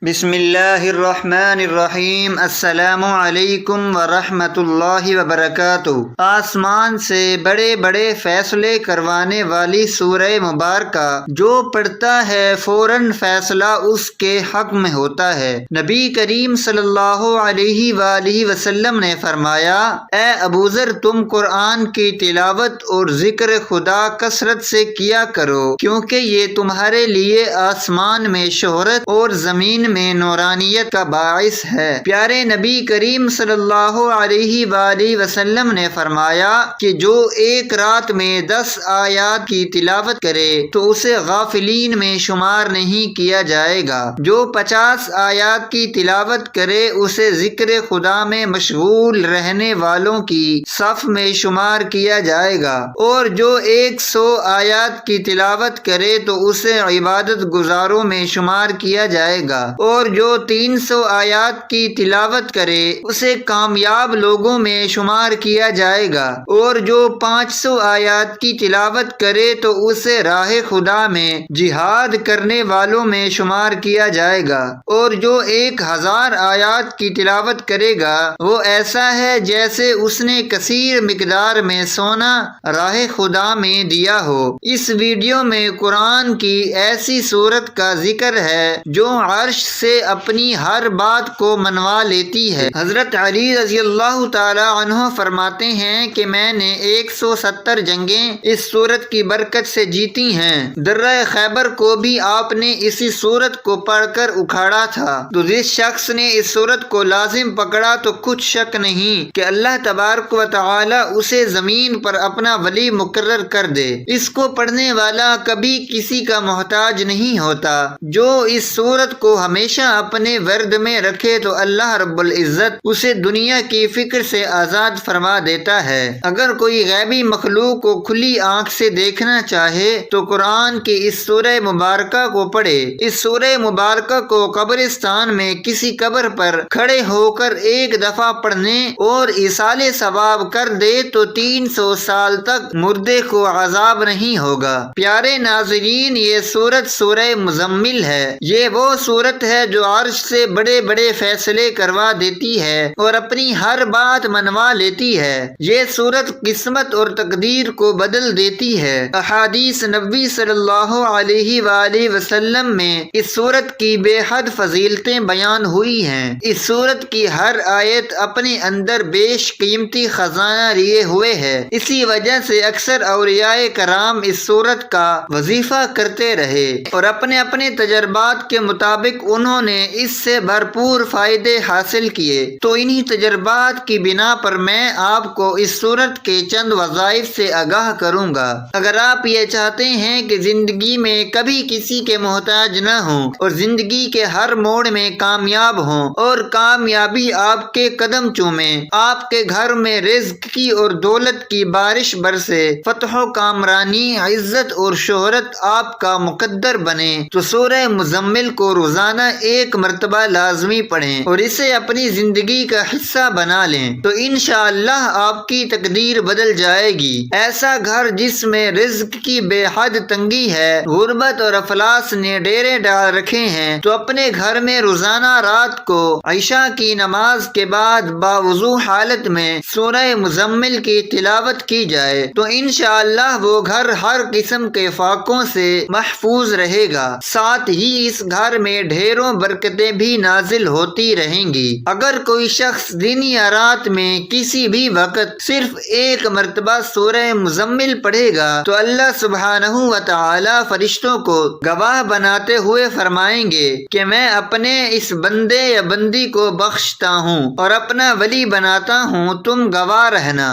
بسم اللہ الرحمن الرحیم۔ السلام علیکم ورحمۃ اللہ وبرکاتہ۔ آسمان سے بڑے بڑے فیصلے کروانے والی سورہ مبارکہ جو پڑھتا ہے فوراً فیصلہ اس کے حق میں ہوتا ہے۔ نبی کریم صلی اللہ علیہ وآلہ وسلم نے فرمایا، اے ابو ذر، تم قرآن کی تلاوت اور ذکر خدا کثرت سے کیا کرو، کیونکہ یہ تمہارے لیے آسمان میں شہرت اور زمین میں نورانیت کا باعث ہے۔ پیارے نبی کریم صلی اللہ علیہ وآلہ وسلم نے فرمایا کہ جو ایک رات میں 10 آیات کی تلاوت کرے تو اسے غافلین میں شمار نہیں کیا جائے گا۔ جو 50 آیات کی تلاوت کرے اسے ذکر خدا میں مشغول رہنے والوں کی صف میں شمار کیا جائے گا، اور جو 100 آیات کی تلاوت کرے تو اسے عبادت گزاروں میں شمار کیا جائے گا، اور جو 300 آیات کی تلاوت کرے اسے کامیاب لوگوں میں شمار کیا جائے گا، اور جو 500 آیات کی تلاوت کرے تو اسے راہ خدا میں جہاد کرنے والوں میں شمار کیا جائے گا، اور جو 1000 آیات کی تلاوت کرے گا وہ ایسا ہے جیسے اس نے کثیر مقدار میں سونا راہ خدا میں دیا ہو۔ اس ویڈیو میں قرآن کی ایسی سورت کا ذکر ہے جو عرش سے اپنی ہر بات کو منوا لیتی ہے۔ حضرت علی رضی اللہ تعالی عنہ فرماتے ہیں کہ میں نے 170 جنگیں اس سورت کی برکت سے جیتی ہیں۔ درہ خیبر کو بھی آپ نے اسی سورت کو پڑھ کر اکھاڑا تھا، تو جس شخص نے اس سورت کو لازم پکڑا تو کچھ شک نہیں کہ اللہ تبارک و تعالی اسے زمین پر اپنا ولی مقرر کر دے۔ اس کو پڑھنے والا کبھی کسی کا محتاج نہیں ہوتا۔ جو اس سورت کو ہمیشہ اپنے ورد میں رکھے تو اللہ رب العزت اسے دنیا کی فکر سے آزاد فرما دیتا ہے۔ اگر کوئی غیبی مخلوق کو کھلی آنکھ سے دیکھنا چاہے تو قرآن کی اس سورہ مبارکہ کو پڑھے۔ اس سورہ مبارکہ کو قبرستان میں کسی قبر پر کھڑے ہو کر ایک دفعہ پڑھنے اور ایصال ثواب کر دے تو 300 سال تک مردے کو عذاب نہیں ہوگا۔ پیارے ناظرین، یہ سورت سورہ مزمل ہے۔ یہ وہ سورت ہے جو عرش سے بڑے بڑے فیصلے کروا دیتی ہے اور اپنی ہر بات منوا لیتی ہے۔ یہ سورت قسمت اور تقدیر کو بدل دیتی ہے۔ احادیث نبوی صلی اللہ علیہ وآلہ وسلم میں اس سورت کی بے حد فضیلتیں بیان ہوئی ہیں۔ اس سورت کی ہر آیت اپنے اندر بیش قیمتی خزانہ لیے ہوئے ہے۔ اسی وجہ سے اکثر اولیاء کرام اس سورت کا وظیفہ کرتے رہے اور اپنے اپنے تجربات کے مطابق انہوں نے اس سے بھرپور فائدے حاصل کیے۔ تو انہی تجربات کی بنا پر میں آپ کو اس سورت کے چند وظائف سے آگاہ کروں گا۔ اگر آپ یہ چاہتے ہیں کہ زندگی میں کبھی کسی کے محتاج نہ ہوں اور زندگی کے ہر موڑ میں کامیاب ہوں اور کامیابی آپ کے قدم چومے، آپ کے گھر میں رزق کی اور دولت کی بارش برسے، فتح و کامرانی، عزت اور شہرت آپ کا مقدر بنے، تو سورہ مزمل کو روزانہ ایک مرتبہ لازمی پڑھیں اور اسے اپنی زندگی کا حصہ بنا لیں، تو انشاءاللہ آپ کی تقدیر بدل جائے گی۔ ایسا گھر جس میں رزق کی بے حد تنگی ہے، غربت اور افلاس نے ڈیرے ڈال رکھے ہیں، تو اپنے گھر میں روزانہ رات کو عشاء کی نماز کے بعد باوضو حالت میں سورہ مزمل کی تلاوت کی جائے تو انشاءاللہ وہ گھر ہر قسم کے فاقوں سے محفوظ رہے گا، ساتھ ہی اس گھر میں ڈھیروں برکتیں بھی نازل ہوتی رہیں گی۔ اگر کوئی شخص دن یا رات میں کسی بھی وقت صرف ایک مرتبہ سورہ مزمل پڑھے گا تو اللہ سبحانہ و تعالی فرشتوں کو گواہ بناتے ہوئے فرمائیں گے کہ میں اپنے اس بندے یا بندی کو بخشتا ہوں اور اپنا ولی بناتا ہوں، تم گواہ رہنا۔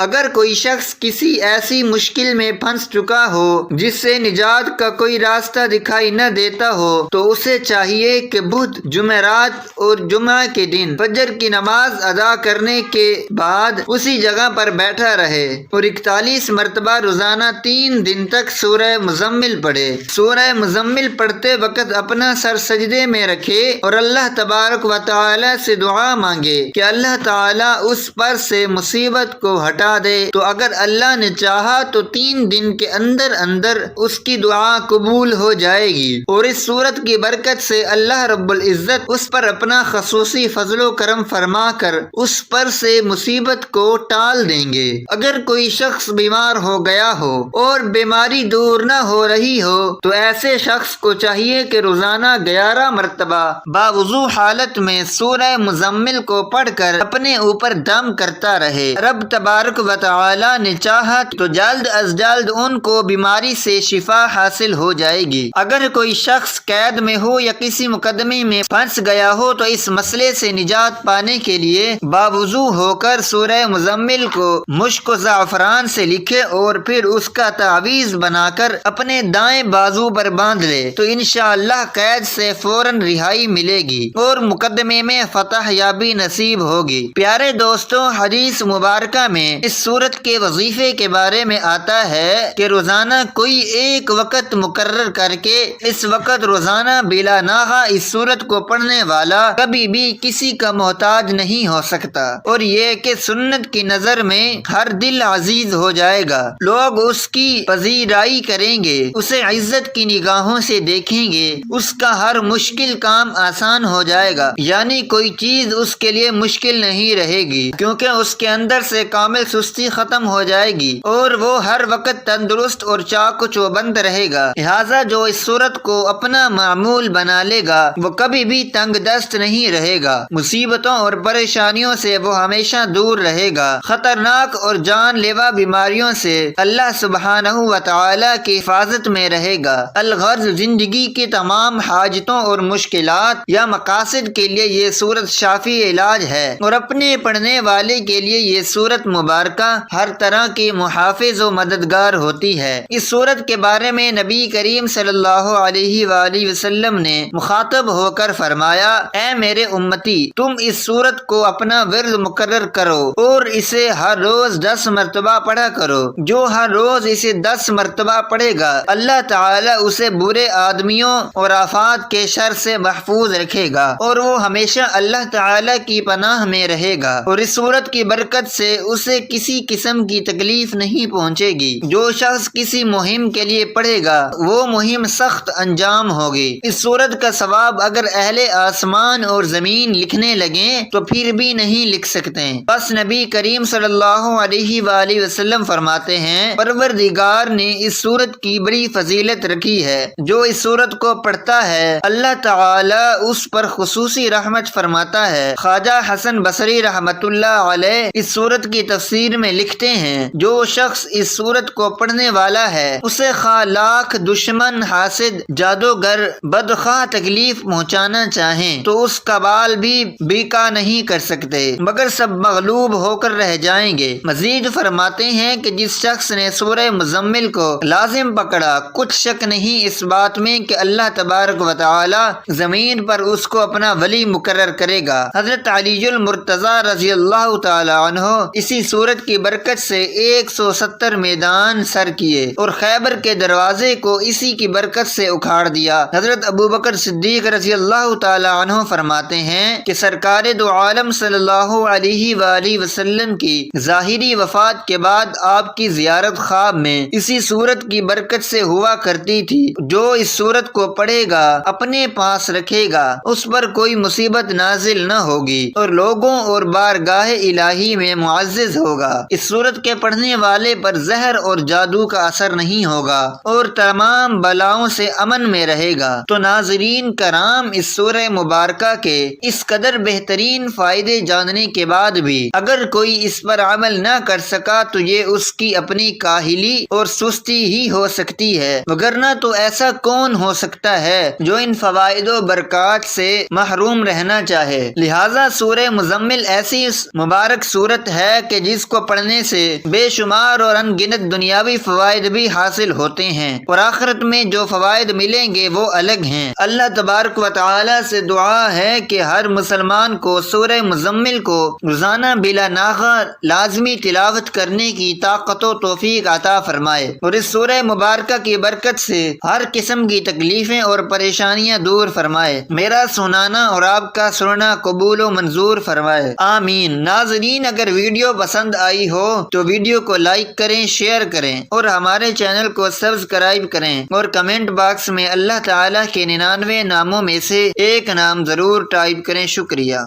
اگر کوئی شخص کسی ایسی مشکل میں پھنس چکا ہو جس سے نجات کا کوئی راستہ دکھائی نہ دیتا ہو تو اسے چاہیے کہ بدھ، جمعرات اور جمعہ کے دن فجر کی نماز ادا کرنے کے بعد اسی جگہ پر بیٹھا رہے اور 41 مرتبہ روزانہ 3 دن تک سورہ مزمل پڑھے۔ سورہ مزمل پڑھتے وقت اپنا سر سجدے میں رکھے اور اللہ تبارک و تعالی سے دعا مانگے کہ اللہ تعالی اس پر سے مصیبت کو ہٹا دے، تو اگر اللہ نے چاہا تو 3 دن کے اندر اندر اس کی دعا قبول ہو جائے گی، اور اس سورت کی برکت سے اللہ رب العزت اس پر اپنا خصوصی فضل و کرم فرما کر اس پر سے مصیبت کو ٹال دیں گے۔ اگر کوئی شخص بیمار ہو گیا ہو اور بیماری دور نہ ہو رہی ہو تو ایسے شخص کو چاہیے کہ روزانہ 11 مرتبہ باوضو حالت میں سورہ مزمل کو پڑھ کر اپنے اوپر دم کرتا رہے۔ رب تبارک و تعالی نے چاہا تو جلد از جلد ان کو بیماری سے شفا حاصل ہو جائے گی۔ اگر کوئی شخص قید میں ہو یا کسی مقدمے میں پھنس گیا ہو تو اس مسئلے سے نجات پانے کے لیے باوضو ہو کر سورہ مزمل کو مشک و زعفران سے لکھے اور پھر اس کا تعویذ بنا کر اپنے دائیں بازو پر باندھ لے تو انشاءاللہ قید سے فوراً رہائی ملے گی اور مقدمے میں فتح یابی نصیب ہوگی۔ پیارے دوستوں، حدیث مبارکہ میں اس سورت کے وظیفے کے بارے میں آتا ہے کہ روزانہ کوئی ایک وقت مقرر کر کے اس وقت روزانہ بلا ناغہ اس سورت کو پڑھنے والا کبھی بھی کسی کا محتاج نہیں ہو سکتا، اور یہ کہ سنت کی نظر میں ہر دل عزیز ہو جائے گا، لوگ اس کی پذیرائی کریں گے، اسے عزت کی نگاہوں سے دیکھیں گے، اس کا ہر مشکل کام آسان ہو جائے گا، یعنی کوئی چیز اس کے لیے مشکل نہیں رہے گی کیونکہ اس کے اندر سے کامل سستی ختم ہو جائے گی اور وہ ہر وقت تندرست اور چاق و چوبند رہے گا۔ لہٰذا جو اس صورت کو اپنا معمول بنا لے گا وہ کبھی بھی تنگ دست نہیں رہے گا، مصیبتوں اور پریشانیوں سے وہ ہمیشہ دور رہے گا، خطرناک اور جان لیوا بیماریوں سے اللہ سبحانہ و تعالی کی حفاظت میں رہے گا۔ الغرض زندگی کی تمام حاجتوں اور مشکلات یا مقاصد کے لیے یہ سورت شافی علاج ہے، اور اپنے پڑھنے والے کے لیے یہ سورت مبارکہ ہر طرح کی محافظ و مددگار ہوتی ہے۔ اس سورت کے بارے میں نبی کریم صلی اللہ علیہ وآلہ وسلم نے مخاطب ہو کر فرمایا، اے میرے امتی، تم اس سورت کو اپنا ورد مقرر کرو اور اسے ہر روز 10 مرتبہ پڑھا کرو۔ جو ہر روز اسے 10 مرتبہ پڑھے گا اللہ تعالی اسے برے آدمیوں اور آفات کے شر سے محفوظ رکھے گا اور وہ ہمیشہ اللہ تعالی کی پناہ میں رہے گا، اور اس سورت کی برکت سے اسے کسی قسم کی تکلیف نہیں پہنچے گی۔ جو شخص کسی مہم کے لیے پڑھے گا وہ مہم سخت انجام ہوگی۔ اس سورت کا ثواب اگر اہل آسمان اور زمین لکھنے لگیں تو پھر بھی نہیں لکھ سکتے۔ بس نبی کریم صلی اللہ علیہ وآلہ وسلم فرماتے ہیں، پروردگار نے اس سورت کی بڑی فضیلت رکھی ہے، جو اس سورت کو پڑھتا ہے اللہ تعالی اس پر خصوصی رحمت فرماتا ہے۔ خواجہ حسن بصری رحمت اللہ علیہ اس سورت کی تفسیر میں لکھتے ہیں، جو شخص اس سورت کو پڑھنے والا ہے اسے خواہ لاکھ دشمن، حاسد، جادوگر، بدخواہ تکلیف پہنچانا چاہیں تو اس کا بال بھی بیکا نہیں کر سکتے مگر سب مغلوب ہو کر رہ جائیں گے۔ مزید فرماتے ہیں کہ جس شخص نے سورہ مزمل کو لازم پکڑا کچھ شک نہیں اس بات میں کہ اللہ تبارک و تعالی زمین پر اس کو اپنا ولی مقرر کرے گا۔ حضرت علی المرتضی رضی اللہ تعالی عنہ اسی سورت کی برکت سے 170 میدان سر کیے اور خیبر کے دروازے کو اسی کی برکت سے اکھاڑ دیا۔ حضرت ابوبکر صدیق رضی اللہ تعالی عنہ فرماتے ہیں کہ سرکار دو عالم صلی اللہ علیہ وآلہ وسلم کی ظاہری وفات کے بعد آپ کی زیارت خواب میں اسی سورت کی برکت سے ہوا کرتی تھی۔ جو اس سورت کو پڑھے گا اپنے پاس رکھے گا اس پر کوئی مصیبت نازل نہ ہوگی اور لوگوں اور بارگاہ الہی میں معزز ہوگا۔ اس سورت کے پڑھنے والے پر زہر اور جادو کا اثر نہیں ہوگا اور تمام بلاؤں سے امن میں رہے گا۔ تو ناظرین کرام، اس سورہ مبارکہ کے اس قدر بہترین فائدے جاننے کے بعد بھی اگر کوئی اس پر عمل نہ کر سکا تو یہ اس کی اپنی کاہلی اور سستی ہی ہو سکتی ہے، وگرنہ تو ایسا کون ہو سکتا ہے جو ان فوائد و برکات سے محروم رہنا چاہے۔ لہٰذا سورہ مزمل ایسی مبارک سورت ہے کہ جس کو پڑھنے سے بے شمار اور ان گنت دنیاوی فوائد بھی حاصل ہوتے ہیں اور آخرت میں جو فوائد ملیں گے وہ الگ ہیں۔ اللہ تبارک و تعالی سے دعا ہے کہ ہر مسلمان کو سورہ مزمل کو روزانہ بلا ناغہ لازمی تلاوت کرنے کی طاقت و توفیق عطا فرمائے اور اس سورہ مبارکہ کی برکت سے ہر قسم کی تکلیفیں اور پریشانیاں دور فرمائے۔ میرا سنانا اور آپ کا سننا قبول و منظور فرمائے، آمین۔ ناظرین، اگر ویڈیو پسند آئی ہو تو ویڈیو کو لائک کریں، شیئر کریں اور ہمارے چینل کو سبسکرائب کریں اور کمنٹ باکس میں اللہ تعالیٰ کے 99 ناموں میں سے ایک نام ضرور ٹائپ کریں۔ شکریہ۔